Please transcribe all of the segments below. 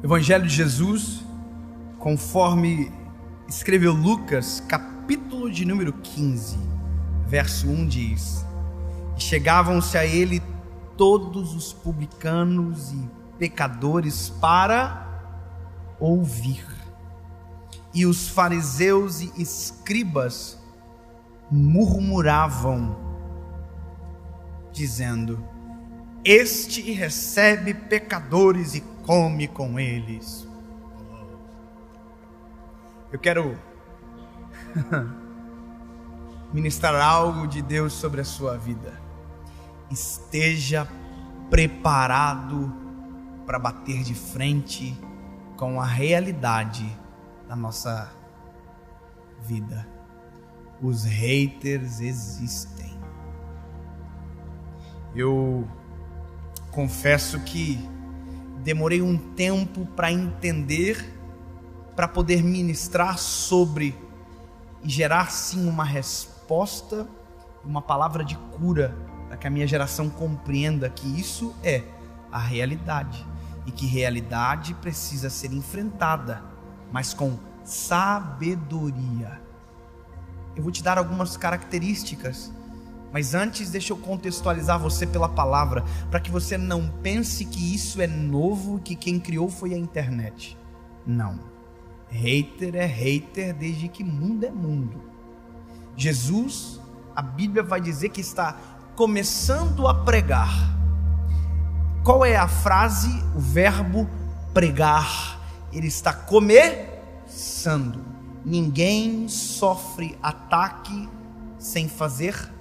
Evangelho de Jesus, conforme escreveu Lucas, capítulo de número 15, verso 1 diz: E chegavam-se a ele todos os publicanos e pecadores para ouvir. E os fariseus e escribas murmuravam, dizendo: Este recebe pecadores e come com eles. Eu quero ministrar algo de Deus sobre a sua vida. Esteja preparado para bater de frente com a realidade da nossa vida. Os haters existem. Eu confesso que demorei um tempo para entender, para poder ministrar sobre e gerar sim uma resposta, uma palavra de cura, para que a minha geração compreenda que isso é a realidade e que realidade precisa ser enfrentada, mas com sabedoria. Eu vou te dar algumas características, mas antes deixa eu contextualizar você pela palavra, para que você não pense que isso é novo, que quem criou foi a internet. Não. Hater é hater desde que mundo é mundo. Jesus, a Bíblia vai dizer que está começando a pregar. Qual é a frase? O verbo pregar. Ele está começando. Ninguém sofre ataque sem fazer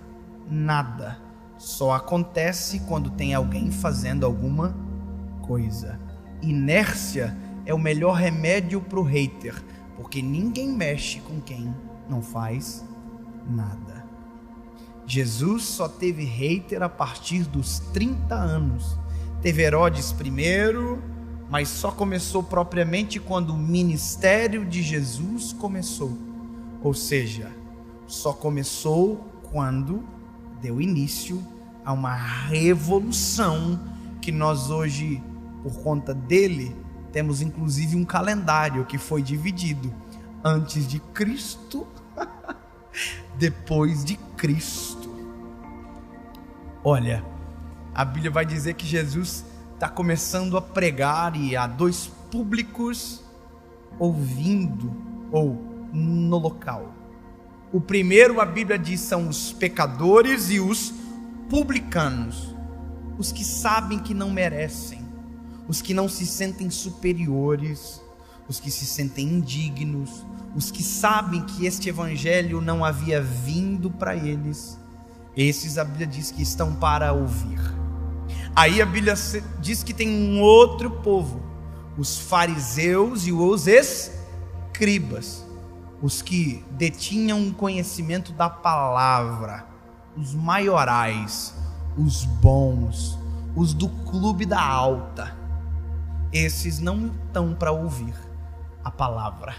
nada. Só acontece quando tem alguém fazendo alguma coisa. Inércia é o melhor remédio para o hater, porque ninguém mexe com quem não faz nada. Jesus só teve hater a partir dos 30 anos. Teve Herodes primeiro, mas só começou propriamente quando o ministério de Jesus começou. Ou seja, só começou quando deu início a uma revolução que nós hoje, por conta dele, temos inclusive um calendário que foi dividido: antes de Cristo, depois de Cristo. Olha, a Bíblia vai dizer que Jesus está começando a pregar e há dois públicos ouvindo ou no local. O primeiro, a Bíblia diz, são os pecadores e os publicanos, os que sabem que não merecem, os que não se sentem superiores, os que se sentem indignos, os que sabem que este evangelho não havia vindo para eles. Esses, a Bíblia diz que estão para ouvir. Aí a Bíblia diz que tem um outro povo, os fariseus e os escribas, os que detinham um conhecimento da palavra, os maiorais, os bons, os do clube da alta. Esses não estão para ouvir a palavra.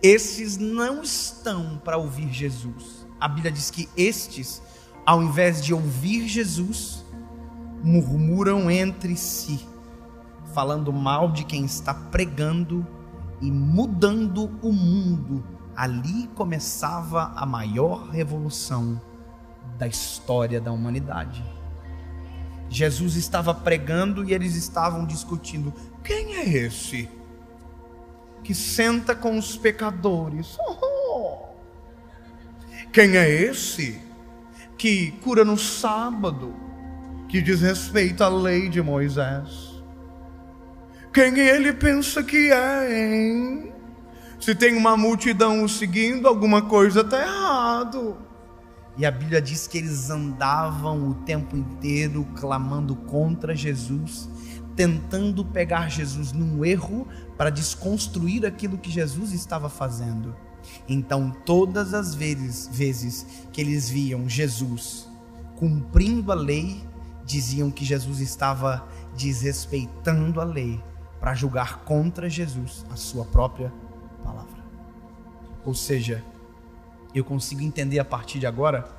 Esses não estão para ouvir Jesus. A Bíblia diz que estes, ao invés de ouvir Jesus, murmuram entre si, falando mal de quem está pregando e mudando o mundo. Ali começava a maior revolução da história da humanidade. Jesus estava pregando e eles estavam discutindo: quem é esse que senta com os pecadores? Quem é esse que cura no sábado, que diz respeito à lei de Moisés? Quem ele pensa que é, hein? Se tem uma multidão o seguindo, alguma coisa está errado. E a Bíblia diz que eles andavam o tempo inteiro clamando contra Jesus, tentando pegar Jesus num erro para desconstruir aquilo que Jesus estava fazendo. Então, todas as vezes que eles viam Jesus cumprindo a lei, diziam que Jesus estava desrespeitando a lei para julgar contra Jesus a sua própria palavra. Ou seja, eu consigo entender a partir de agora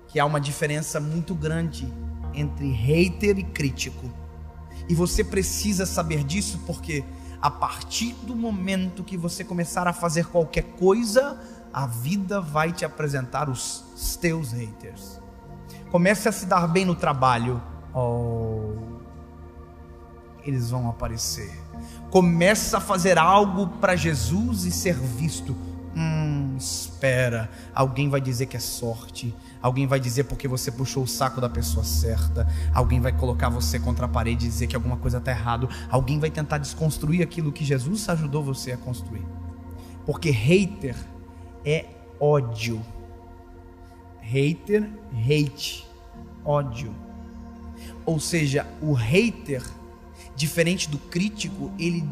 que há uma diferença muito grande entre hater e crítico. E você precisa saber disso, porque a partir do momento que você começar a fazer qualquer coisa, a vida vai te apresentar os teus haters. Comece a se dar bem no trabalho, eles vão aparecer. Começa a fazer algo para Jesus e ser visto. Espera, alguém vai dizer que é sorte, alguém vai dizer porque você puxou o saco da pessoa certa, alguém vai colocar você contra a parede e dizer que alguma coisa está errado, alguém vai tentar desconstruir aquilo que Jesus ajudou você a construir. Porque hater é ódio. Hater, hate, ódio. Ou seja, o hater, diferente do crítico, ele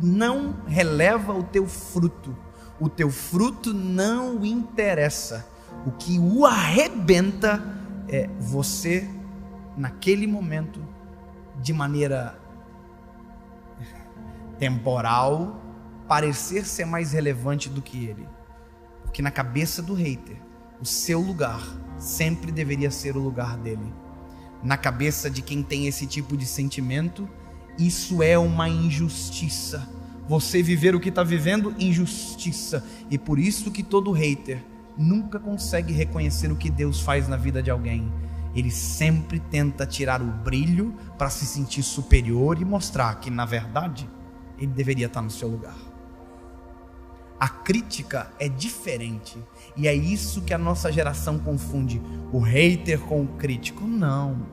não releva o teu fruto. O teu fruto não o interessa. O que o arrebenta é você, naquele momento, de maneira temporal, parecer ser mais relevante do que ele. Porque na cabeça do hater, o seu lugar sempre deveria ser o lugar dele. Na cabeça de quem tem esse tipo de sentimento, isso é uma injustiça. Você viver o que está vivendo, injustiça. E por isso que todo hater nunca consegue reconhecer o que Deus faz na vida de alguém. Ele sempre tenta tirar o brilho para se sentir superior e mostrar que, na verdade, ele deveria estar no seu lugar. A crítica é diferente. E é isso que a nossa geração confunde. O hater com o crítico. Não.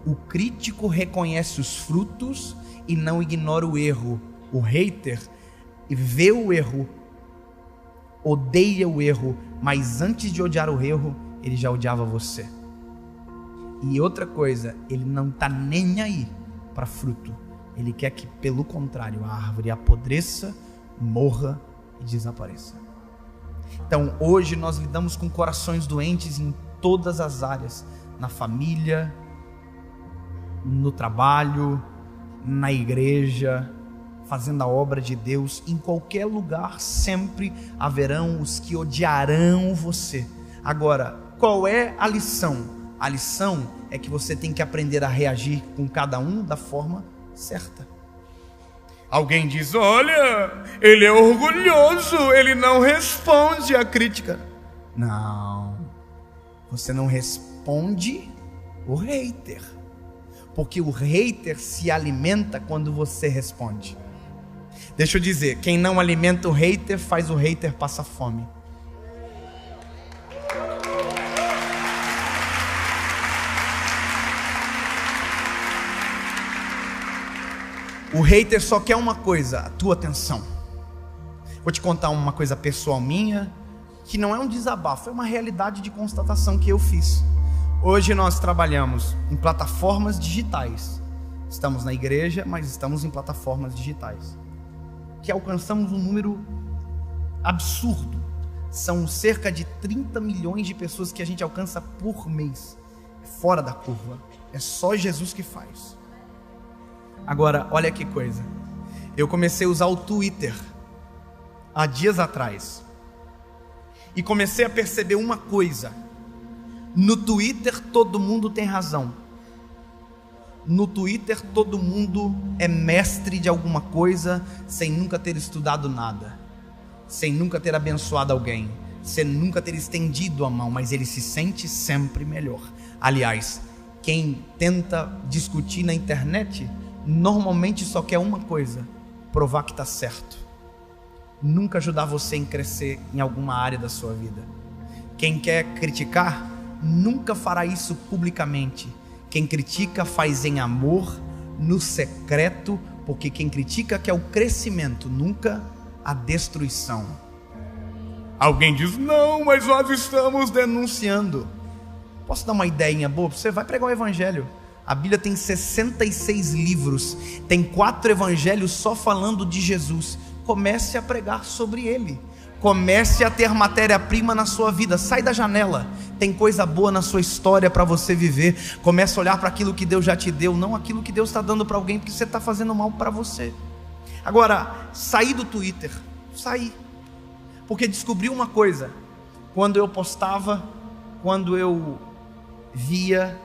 O crítico reconhece os frutos e não ignora o erro. O hater vê o erro, odeia o erro, mas antes de odiar o erro, ele já odiava você. E outra coisa, ele não está nem aí para fruto. Ele quer que, pelo contrário, a árvore apodreça, morra e desapareça. Então, hoje nós lidamos com corações doentes em todas as áreas, na família, no trabalho, na igreja, fazendo a obra de Deus. Em qualquer lugar sempre haverão os que odiarão você. Agora, qual é a lição? A lição é que você tem que aprender a reagir com cada um da forma certa. Alguém diz: olha, ele é orgulhoso, ele não responde à crítica. Não, você não responde o hater, porque o hater se alimenta quando você responde. Deixa eu dizer, quem não alimenta o hater faz o hater passar fome. O hater só quer uma coisa, a tua atenção. Vou te contar uma coisa pessoal minha, que não é um desabafo, é uma realidade de constatação que eu fiz. Hoje nós trabalhamos em plataformas digitais. Estamos na igreja, mas estamos em plataformas digitais, que alcançamos um número absurdo. São cerca de 30 milhões de pessoas que a gente alcança por mês. É fora da curva. É só Jesus que faz. Agora, olha que coisa. Eu comecei a usar o Twitter há dias atrás. E comecei a perceber uma coisa. No Twitter todo mundo tem razão. No Twitter todo mundo é mestre de alguma coisa sem nunca ter estudado nada, sem nunca ter abençoado alguém, sem nunca ter estendido a mão, mas ele se sente sempre melhor. Aliás, quem tenta discutir na internet normalmente só quer uma coisa: provar que está certo, nunca ajudar você em crescer em alguma área da sua vida. Quem quer criticar nunca fará isso publicamente. Quem critica faz em amor, no secreto, porque quem critica quer o crescimento, nunca a destruição. Alguém diz: não, mas nós estamos denunciando. Posso dar uma ideinha boa? Você vai pregar o evangelho. A Bíblia tem 66 livros, tem 4 evangelhos só falando de Jesus. Comece a pregar sobre ele. Comece a ter matéria-prima na sua vida. Sai da janela. Tem coisa boa na sua história para você viver. Comece a olhar para aquilo que Deus já te deu, não aquilo que Deus está dando para alguém, porque você está fazendo mal para você. Agora, saí do Twitter. Saí. Porque descobri uma coisa. Quando eu postava, quando eu via,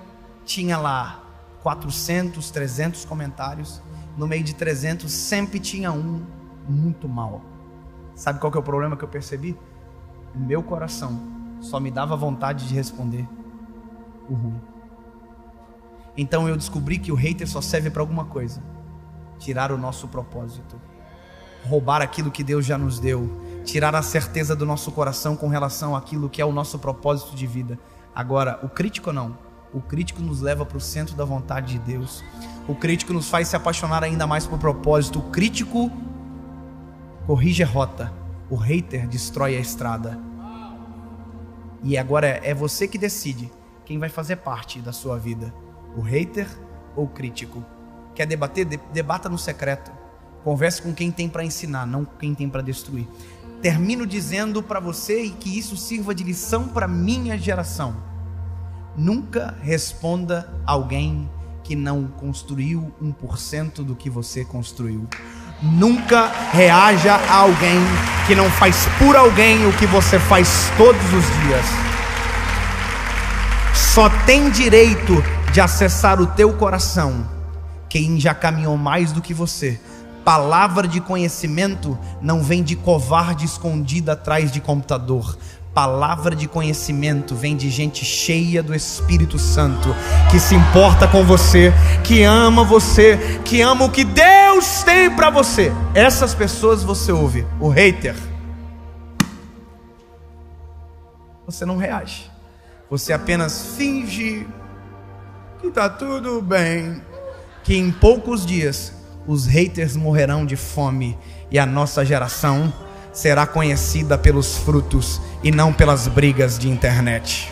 tinha lá 400, 300 comentários. No meio de 300 sempre tinha um muito mal. Sabe qual que é o problema que eu percebi? Meu coração só me dava vontade de responder o ruim. Então eu descobri que o hater só serve para alguma coisa: tirar o nosso propósito, roubar aquilo que Deus já nos deu, tirar a certeza do nosso coração com relação àquilo que é o nosso propósito de vida. Agora, o crítico não. O crítico nos leva para o centro da vontade de Deus. O crítico nos faz se apaixonar ainda mais por propósito. O crítico corrige a rota. O hater destrói a estrada. E agora é você que decide quem vai fazer parte da sua vida: o hater ou o crítico. Quer debater? Debata no secreto. Converse com quem tem para ensinar, não quem tem para destruir. Termino dizendo para você, e que isso sirva de lição para minha geração: nunca responda alguém que não construiu 1% do que você construiu. Nunca reaja a alguém que não faz por alguém o que você faz todos os dias. Só tem direito de acessar o teu coração quem já caminhou mais do que você. Palavra de conhecimento não vem de covarde escondida atrás de computador. Palavra de conhecimento vem de gente cheia do Espírito Santo, que se importa com você, que ama o que Deus tem para você. Essas pessoas você ouve. O hater, você não reage, você apenas finge que está tudo bem, que em poucos dias os haters morrerão de fome e a nossa geração será conhecida pelos frutos e não pelas brigas de internet.